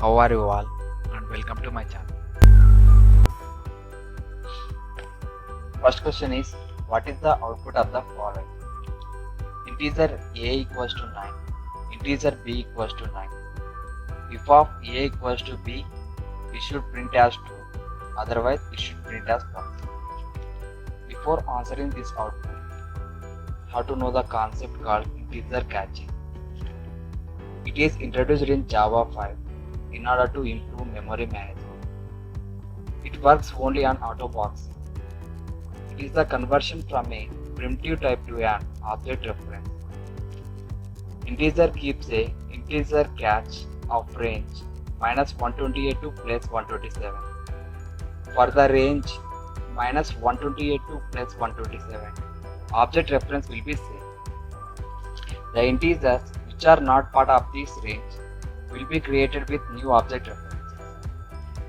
How are you all? And welcome to my channel. First question is, what is the output of the following? Integer a equals to 9, integer b equals to 9. If of a equals to b, we should print as true, otherwise we should print as false. Before answering this output, how to know the concept called integer catching. It is introduced in Java 5 in order to improve memory management. It works only on auto-boxing. It is the conversion from a primitive type to an object reference. Integer keeps a integer catch of range minus 128 to plus 127. For the range minus 128 to plus 127, object reference will be same. The integers which are not part of this range will be created with new object references.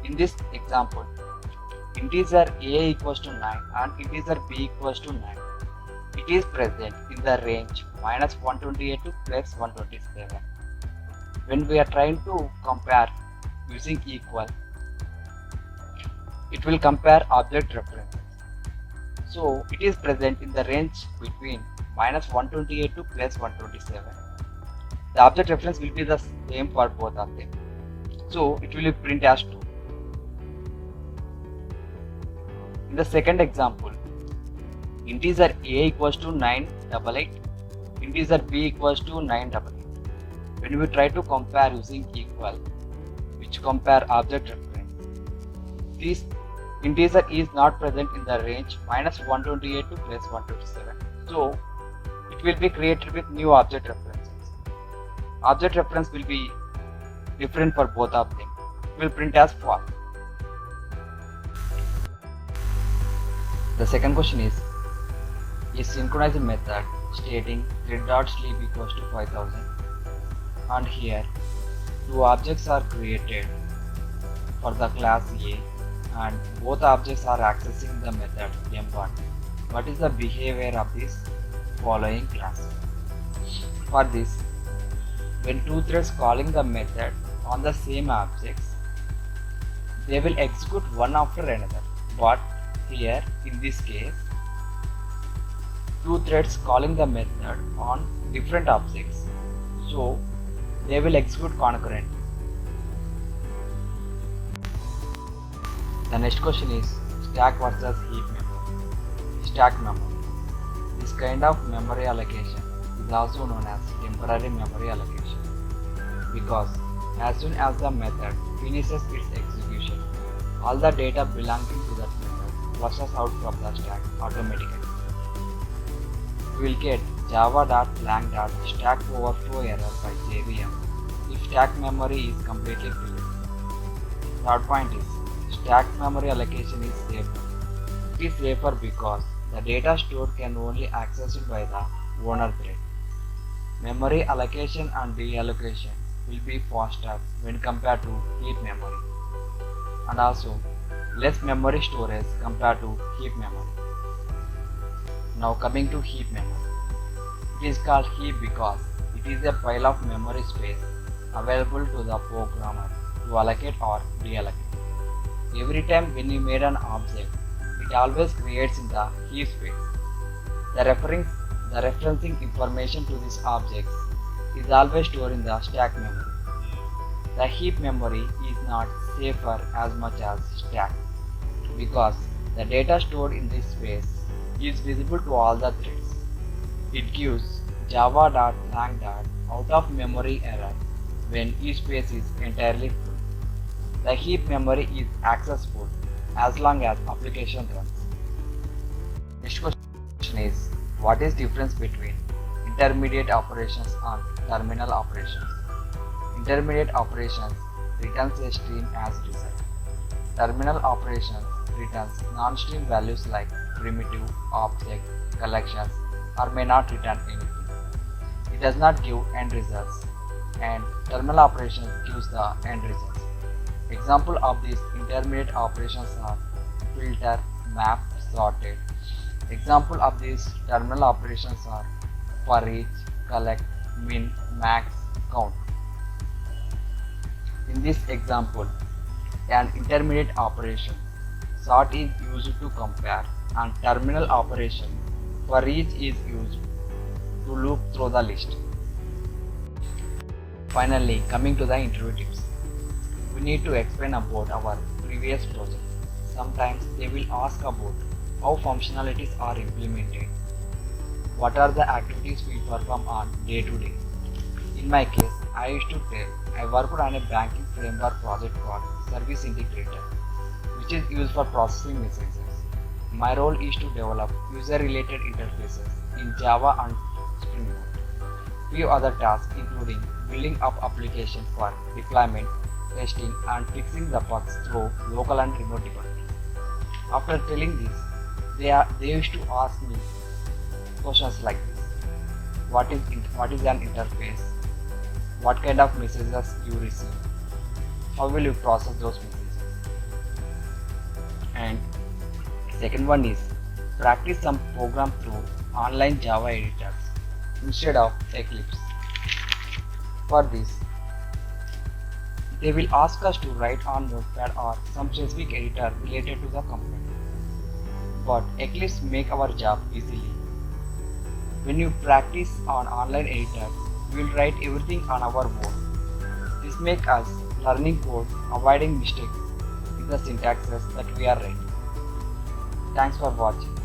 In this example, integer a equals to 9 and integer b equals to 9. It is present in the range minus 128 to plus 127. When we are trying to compare using equal, it will compare object references. So it is present in the range between minus 128 to plus 127. The object reference will be the same for both of them. So it will be print as 2. In the second example, integer a equals to 988, integer b equals to 988. When we try to compare using equal, which compare object reference, this integer is not present in the range minus 128 to plus 127. So it will be created with new object references. Object reference will be different for both of them. It will print as false. The second question is a synchronized method stating thread.sleep equals to 5000, and here two objects are created for the class A and both objects are accessing the method m1. What is the behavior of this following class? For this, when two threads calling the method on the same objects, they will execute one after another. But here in this case, two threads calling the method on different objects, so they will execute concurrently. The next question is stack versus heap memory. Stack memory. This kind of memory allocation is also known as temporary memory allocation, because as soon as the method finishes its execution, all the data belonging to that method flushes out from the stack automatically. We will get java.lang.stack overflow error by JVM if stack memory is completely filled. Third point is stack memory allocation is safer. It is safer because the data stored can only accessed by the owner thread. Memory allocation and reallocation will be faster when compared to heap memory, and also less memory storage compared to heap memory. Now coming to heap memory. It is called heap because it is a pile of memory space available to the programmer to allocate or deallocate. Every time when you made an object, it always creates in the heap space. The referencing information to these objects is always stored in the stack memory. The heap memory is not safer as much as stack, because the data stored in this space is visible to all the threads. It gives java.lang. out of memory error when each space is entirely full. The heap memory is accessible as long as application runs. Next question is, what is difference between intermediate operations and terminal operations? Intermediate operations returns a stream as result. Terminal operations returns non-stream values like primitive, object, collections, or may not return anything. It does not give end results, and terminal operations gives the end results. Example of these intermediate operations are filter, map, sorted. Example of these terminal operations are for each, collect, min, max, count. In this example, an intermediate operation, sort is used to compare, and terminal operation for each is used to loop through the list. Finally, coming to the interview tips. We need to explain about our previous project. Sometimes they will ask about how functionalities are implemented, what are the activities we perform on day to day. In my case, I used to tell I worked on a banking framework project called Service Integrator, which is used for processing messages. My role is to develop user-related interfaces in Java and Spring Boot. Few other tasks including building up applications for deployment, testing and fixing the bugs through local and remote debugging. After telling this, they used to ask me questions like this. What is an interface? What kind of messages you receive? How will you process those messages? And second one is practice some program through online Java editors instead of Eclipse. For this, they will ask us to write on Notepad or some specific editor related to the company. But Eclipse make our job easily. When you practice on online editors, we will write everything on our board. This makes us learning code, avoiding mistakes in the syntaxes that we are writing. Thanks for watching.